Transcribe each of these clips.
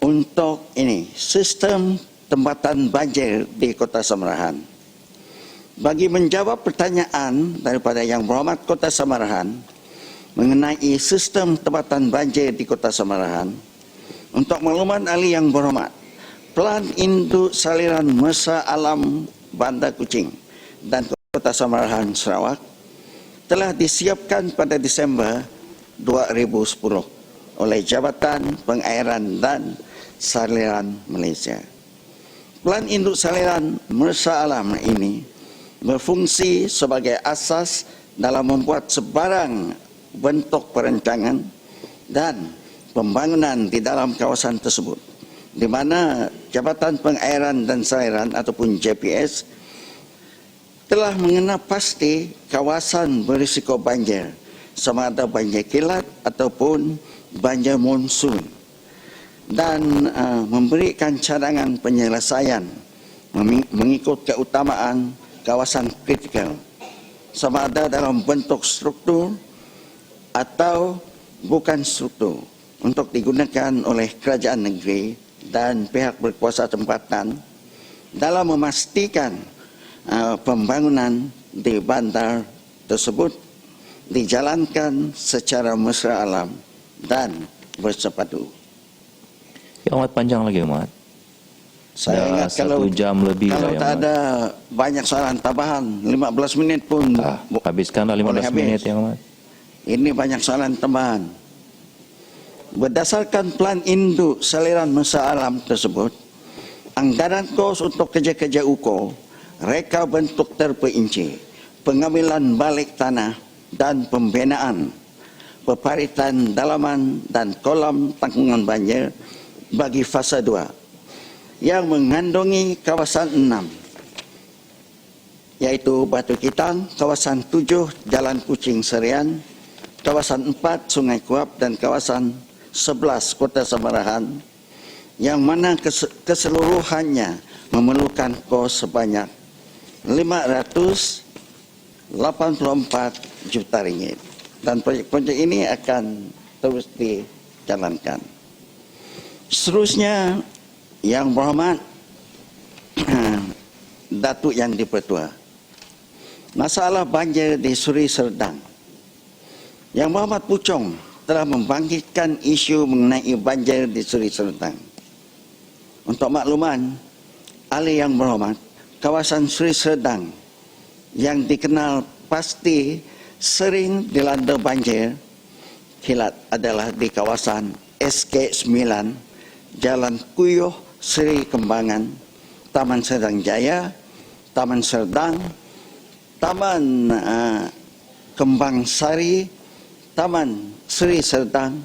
untuk ini sistem tempatan banjir di Kota Samarahan. Bagi menjawab pertanyaan daripada Yang Berhormat Kota Samarahan mengenai sistem tempatan banjir di Kota Samarahan, untuk makluman ahli Yang Berhormat, Pelan Induk Saliran Mesra Alam Bandar Kuching dan Kota Samarahan Sarawak telah disiapkan pada Disember 2010 oleh Jabatan Pengairan dan Saliran Malaysia. Pelan Induk Saliran Mesra Alam ini berfungsi sebagai asas dalam membuat sebarang bentuk perancangan dan pembangunan di dalam kawasan tersebut, di mana Jabatan Pengairan dan Saliran ataupun JPS telah mengenal pasti kawasan berisiko banjir, sama ada banjir kilat ataupun banjir monsun, dan memberikan cadangan penyelesaian mengikut keutamaan kawasan kritikal, sama ada dalam bentuk struktur atau bukan struktur, untuk digunakan oleh kerajaan negeri dan pihak berkuasa tempatan dalam memastikan pembangunan di bandar tersebut dijalankan secara mesra alam dan bersepadu. Ya, amat panjang lagi, Mat. Saya ingat kalau 1 jam lebih kalau lah, tak ada banyak soalan tambahan, 15 minit pun habiskanlah 15 menit ya, Mat. Ini banyak soalan tambahan. Berdasarkan Pelan Induk Saliran Mesra Alam tersebut, anggaran kos untuk kerja-kerja UKO, reka bentuk terperinci, pengambilan balik tanah dan pembinaan peparitan dalaman dan kolam tanggungan banjir bagi fasa 2 yang mengandungi kawasan 6, yaitu Batu Kitang, kawasan 7 Jalan Kuching Serian, kawasan 4 Sungai Kuap dan kawasan 11 Kota Samarahan, yang mana keseluruhannya memerlukan kos sebanyak 584 juta ringgit, dan proyek-proyek ini akan terus dijalankan. Seterusnya, Yang Berhormat Datuk Yang di-Pertua, masalah banjir di Seri Serdang. Yang Berhormat Puchong telah membangkitkan isu mengenai banjir di Seri Serdang. Untuk makluman ahli Yang Berhormat, kawasan Seri Serdang yang dikenal pasti sering dilanda banjir kilat adalah di kawasan SK9, Jalan Kuyuh Seri Kembangan, Taman Serdang Jaya, Taman Serdang, Taman Kembang Sari, Taman Seri Serdang,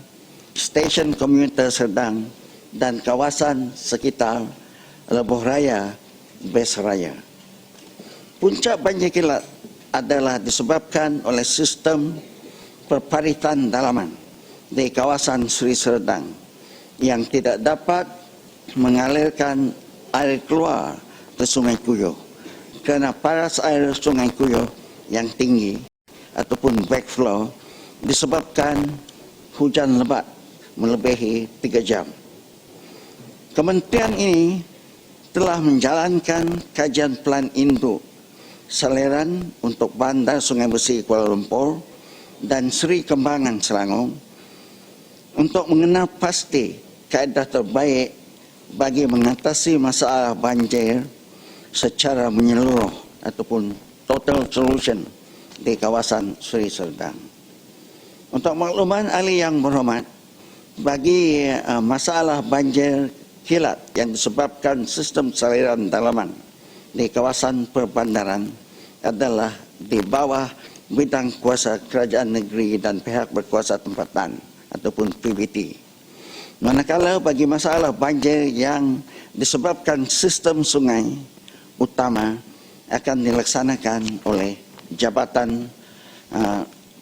Stesen Komuter Serdang, dan kawasan sekitar Lebuh Raya, Bes Raya. Puncak banjir kilat adalah disebabkan oleh sistem perparitan dalaman di kawasan Seri Serdang yang tidak dapat mengalirkan air keluar ke Sungai Kuyuh kerana paras air Sungai Kuyuh yang tinggi ataupun backflow disebabkan hujan lebat melebihi 3 jam. Kementerian ini telah menjalankan kajian Pelan Induk Saliran untuk Bandar Sungai Besi Kuala Lumpur dan Seri Kembangan Selangor untuk mengenal pasti kaedah terbaik bagi mengatasi masalah banjir secara menyeluruh ataupun total solution di kawasan Seri Serdang. Untuk makluman ahli Yang Berhormat, bagi masalah banjir kilat yang disebabkan sistem saliran dalaman di kawasan perbandaran adalah di bawah bidang kuasa kerajaan negeri dan pihak berkuasa tempatan ataupun PBT. Manakala bagi masalah banjir yang disebabkan sistem sungai utama akan dilaksanakan oleh Jabatan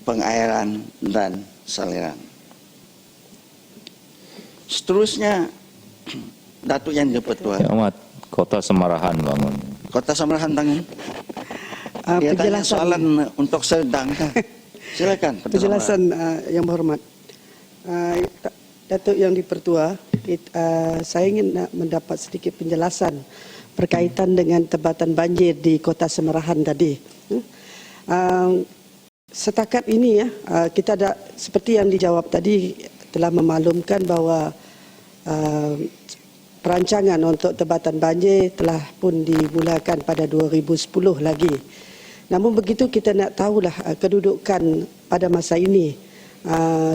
Pengairan dan Saliran. Seterusnya, Datuk Yang di-Pertua. Ya, Mat. Kota Samarahan bangun. Kota Samarahan tangan. Dia tanya soalan untuk Serdang. Silakan. Penjelasan Yang Berhormat. Datuk Yang di-Pertua, Saya ingin nak mendapat sedikit penjelasan berkaitan dengan tempatan banjir di Kota Semerahan tadi. Setakat ini ya, kita ada seperti yang dijawab tadi telah memaklumkan bahawa perancangan untuk tempatan banjir telah pun dimulakan pada 2010 lagi. Namun begitu kita nak tahulah kedudukan pada masa ini,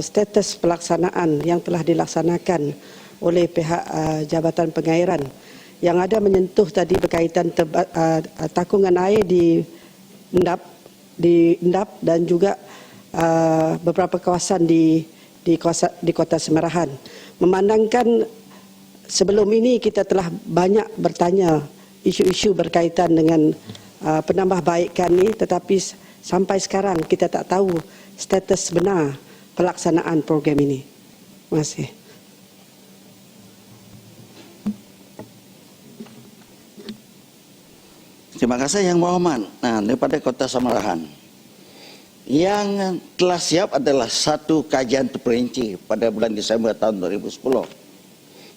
status pelaksanaan yang telah dilaksanakan oleh pihak Jabatan Pengairan yang ada menyentuh tadi berkaitan takungan air di Endap dan juga beberapa kawasan di Kota Semerahan. Memandangkan sebelum ini kita telah banyak bertanya isu-isu berkaitan dengan penambahbaikan ini, tetapi sampai sekarang kita tak tahu status benar pelaksanaan program ini. Terima kasih. Terima kasih Yang Berhormat. Daripada Kota Semerahan, yang telah siap adalah satu kajian terperinci pada bulan Disember tahun 2010.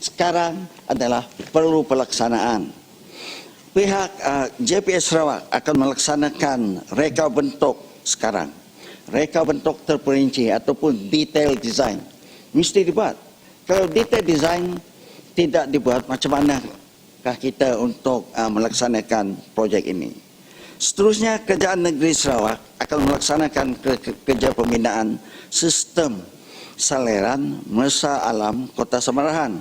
Sekarang adalah perlu pelaksanaan. Pihak JPS Sarawak akan melaksanakan reka bentuk sekarang. Reka bentuk terperinci ataupun detail design mesti dibuat. Kalau detail design tidak dibuat, macam manakah kita untuk melaksanakan projek ini? Seterusnya, Kerajaan Negeri Sarawak akan melaksanakan kerja pembinaan sistem saliran Mersah Alam Kota Semerahan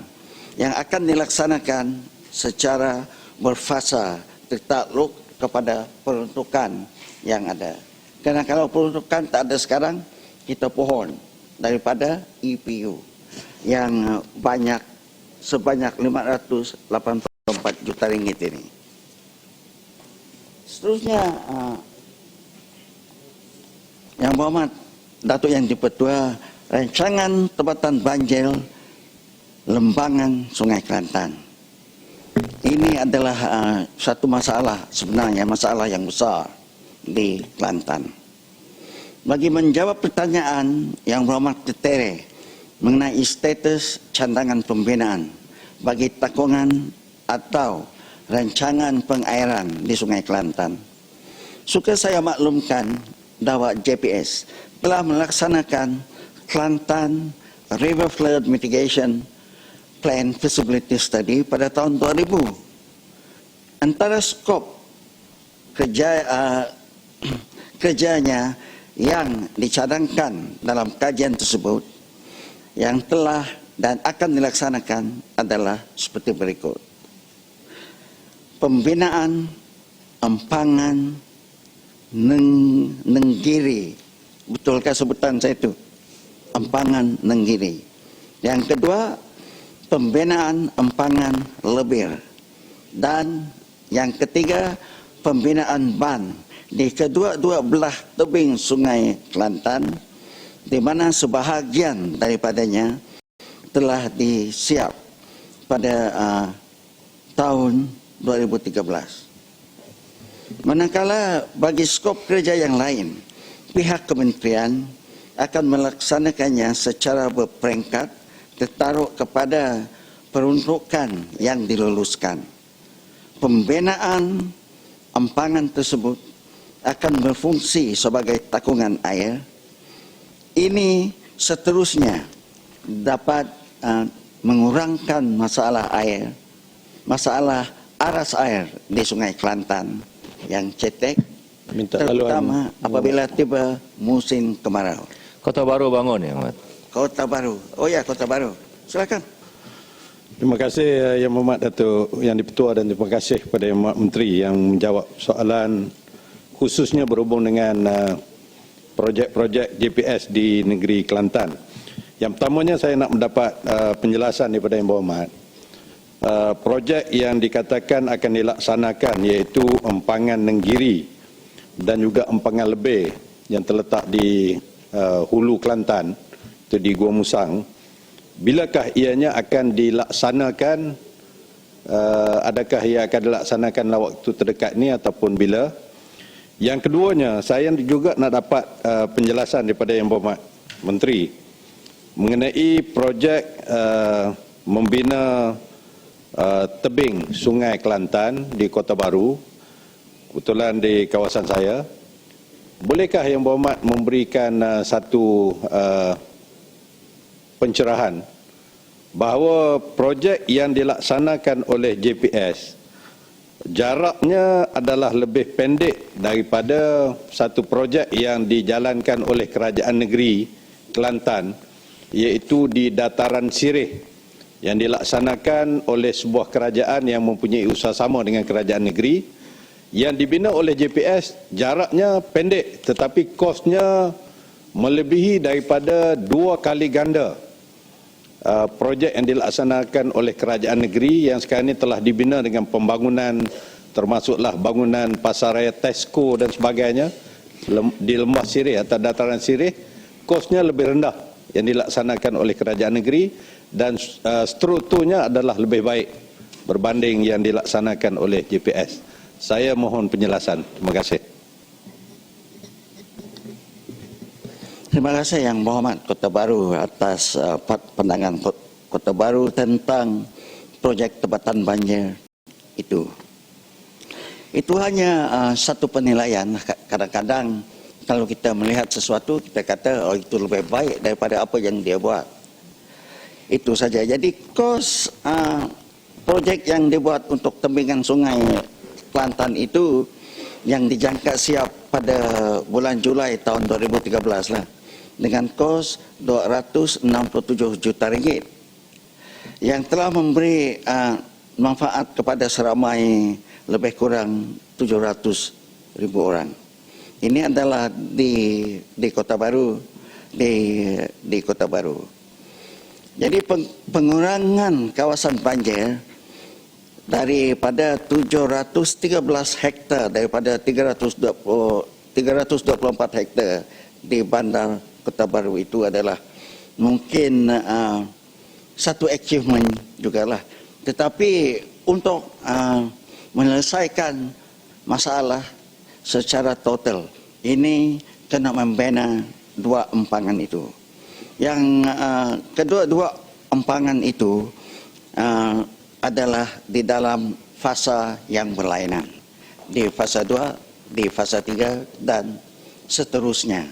yang akan dilaksanakan secara berfasa tertakluk kepada peruntukan yang ada. Kerana kalau peruntukan tak ada sekarang, kita pohon daripada EPU yang sebanyak 584 juta ringgit ini. Seterusnya, Yang Berhormat Datuk Yang di-Pertua, rancangan tempatan banjir lembangan Sungai Kelantan. Ini adalah satu masalah, sebenarnya masalah yang besar di Kelantan. Bagi menjawab pertanyaan Yang Berhormat Ketere mengenai status cadangan pembinaan bagi takungan atau rancangan pengairan di Sungai Kelantan, suka saya maklumkan bahawa JPS telah melaksanakan Kelantan River Flood Mitigation Plan Feasibility Study pada tahun 2000. Antara skop kerjanya yang dicadangkan dalam kajian tersebut yang telah dan akan dilaksanakan adalah seperti berikut. Pembinaan empangan Nenggiri. Betulkah sebutan saya itu? Empangan Nenggiri. Yang kedua, pembinaan empangan Lebir. Dan yang ketiga, pembinaan ban di kedua-dua belah tebing Sungai Kelantan, di mana sebahagian daripadanya telah disiap pada tahun 2013. Manakala bagi skop kerja yang lain, pihak kementerian akan melaksanakannya secara berperingkat tertaruh kepada peruntukan yang diluluskan. Pembinaan empangan tersebut akan berfungsi sebagai takungan air. Ini seterusnya dapat mengurangkan masalah air, masalah aras air di Sungai Kelantan yang cetek, terutama apabila tiba musim kemarau. Kota Baru bangun ya, Mat. Kota Baru. Oh ya, Kota Baru. Silakan. Terima kasih Yang Berhormat Datuk Yang di-Pertua dan terima kasih kepada Yang Berhormat Menteri yang menjawab soalan khususnya berhubung dengan projek-projek JPS di negeri Kelantan. Yang pertamanya saya nak mendapat penjelasan daripada Yang Berhormat. Projek yang dikatakan akan dilaksanakan iaitu empangan Nenggiri dan juga empangan Lebir yang terletak di hulu Kelantan, itu di Gua Musang. Bilakah ianya akan dilaksanakan? Adakah ia akan dilaksanakan dalam waktu terdekat ini ataupun bila? Yang keduanya, saya juga nak dapat penjelasan daripada Yang Berhormat Menteri mengenai projek membina tebing Sungai Kelantan di Kota Baru, kebetulan di kawasan saya. Bolehkah Yang Berhormat memberikan satu pencerahan bahawa projek yang dilaksanakan oleh JPS jaraknya adalah lebih pendek daripada satu projek yang dijalankan oleh Kerajaan Negeri Kelantan, iaitu di Dataran Sirih yang dilaksanakan oleh sebuah kerajaan yang mempunyai usaha sama dengan Kerajaan Negeri, yang dibina oleh JPS jaraknya pendek tetapi kosnya melebihi daripada 2 kali ganda projek yang dilaksanakan oleh Kerajaan Negeri yang sekarang ini telah dibina dengan pembangunan termasuklah bangunan pasaraya Tesco dan sebagainya di Lembah Sirih atau Dataran Sirih. Kosnya lebih rendah yang dilaksanakan oleh Kerajaan Negeri dan strukturnya adalah lebih baik berbanding yang dilaksanakan oleh JPS. Saya mohon penjelasan. Terima kasih. Terima kasih Yang Berhormat Kota Baru atas pandangan Kota Baru tentang projek tebatan banjir itu. Itu hanya satu penilaian. Kadang-kadang kalau kita melihat sesuatu, kita kata oh itu lebih baik daripada apa yang dia buat. Itu saja. Jadi kos projek yang dibuat untuk tembingan Sungai Kelantan itu yang dijangka siap pada bulan Julai tahun 2013 lah, dengan kos 267 juta ringgit yang telah memberi manfaat kepada seramai lebih kurang 700,000 orang. Ini adalah di Kota Baru, di Kota Baru. Jadi pengurangan kawasan banjir daripada 713 hektar daripada 324 hektar di Bandar Kota Baru itu adalah mungkin satu achievement jugalah. Tetapi untuk menyelesaikan masalah secara total, ini kena membina 2 empangan itu. Yang kedua-dua empangan itu adalah di dalam fasa yang berlainan. Di fasa 2, di fasa 3 dan seterusnya.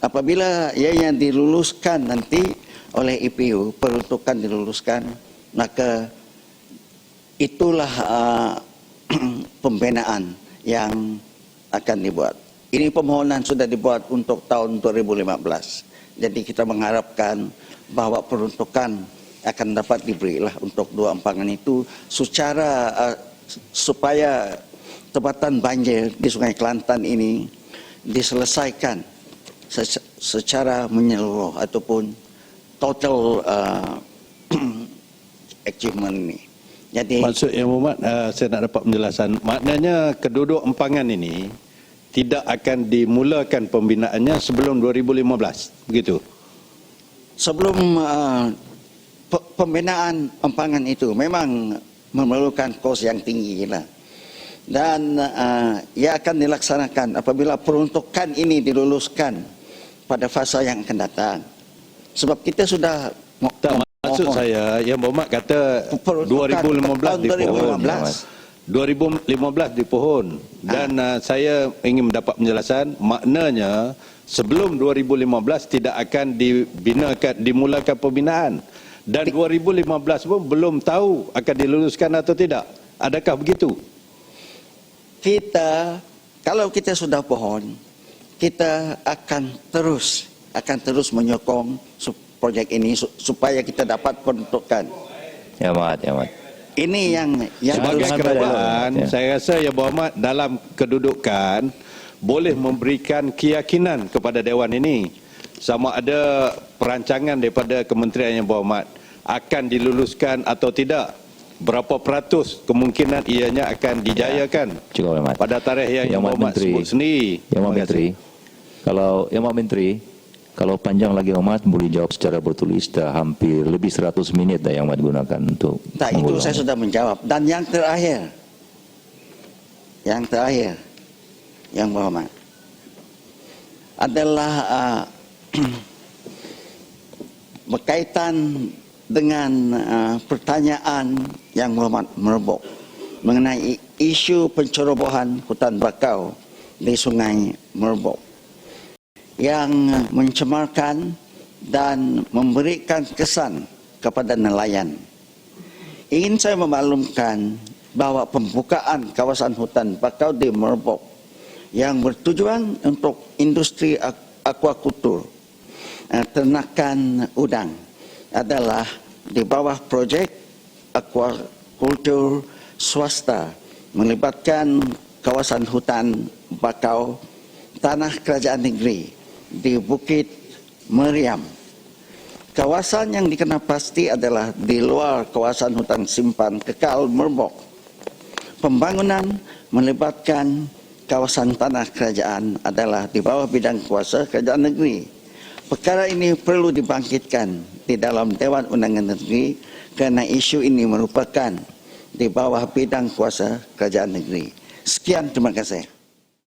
Apabila ianya diluluskan nanti oleh IPU, peruntukan diluluskan, maka itulah pembinaan yang akan dibuat. Ini permohonan sudah dibuat untuk tahun 2015. Jadi kita mengharapkan bahawa peruntukan akan dapat diberilah untuk 2 empangan itu secara supaya tebatan banjir di Sungai Kelantan ini diselesaikan secara menyeluruh ataupun total achievement ini. Jadi Maksud Yang Berhormat, saya nak dapat penjelasan. Maknanya kedua-dua empangan ini tidak akan dimulakan pembinaannya sebelum 2015, begitu? sebelum pembinaan empangan itu memang memerlukan kos yang tinggi lah. Dan ia akan dilaksanakan apabila peruntukan ini diluluskan pada fasa yang akan datang. Sebab kita sudah Maksud saya, Yang Berhormat kata 2015 dipohon. 2015 dipohon. Dan saya ingin mendapat penjelasan, maknanya sebelum 2015 tidak akan dimulakan pembinaan. Dan 2015 pun belum tahu akan diluluskan atau tidak. Adakah begitu? Kalau kita sudah pohon, kita akan terus menyokong proyek ini supaya kita dapat peruntukan. Ya Mat, ya Mat. Ini yang Sebagai harus kerajaan, ya. saya rasa Yang Berhormat dalam kedudukan boleh memberikan keyakinan kepada Dewan ini sama ada perancangan daripada Kementerian Yang Berhormat akan diluluskan atau tidak. Berapa peratus kemungkinan ianya akan dijayakan Cukup Mat. pada tarikh yang Yang Berhormat sebut sendiri. Yang Mat Menteri, kalau Yang Mat Menteri, kalau panjang lagi Yang Mat boleh jawab secara bertulis, dah hampir lebih 100 minit dah Yang Mat gunakan untuk Tak, itu saya sudah menjawab. Dan yang terakhir, Yang Berhormat, adalah berkaitan dengan pertanyaan yang merebak mengenai isu pencerobohan hutan bakau di Sungai Merbok yang mencemarkan dan memberikan kesan kepada nelayan. Ingin saya memaklumkan bahawa pembukaan kawasan hutan bakau di Merbok yang bertujuan untuk industri akuakultur, ternakan udang adalah di bawah projek akuakultur swasta melibatkan kawasan hutan bakau tanah kerajaan negeri di Bukit Meriam. Kawasan yang dikenal pasti adalah di luar kawasan hutan simpan kekal Merbok. Pembangunan melibatkan kawasan tanah kerajaan adalah di bawah bidang kuasa kerajaan negeri. Perkara ini perlu dibangkitkan di dalam Dewan Undangan Negeri kerana isu ini merupakan di bawah bidang kuasa kerajaan negeri. Sekian, terima kasih.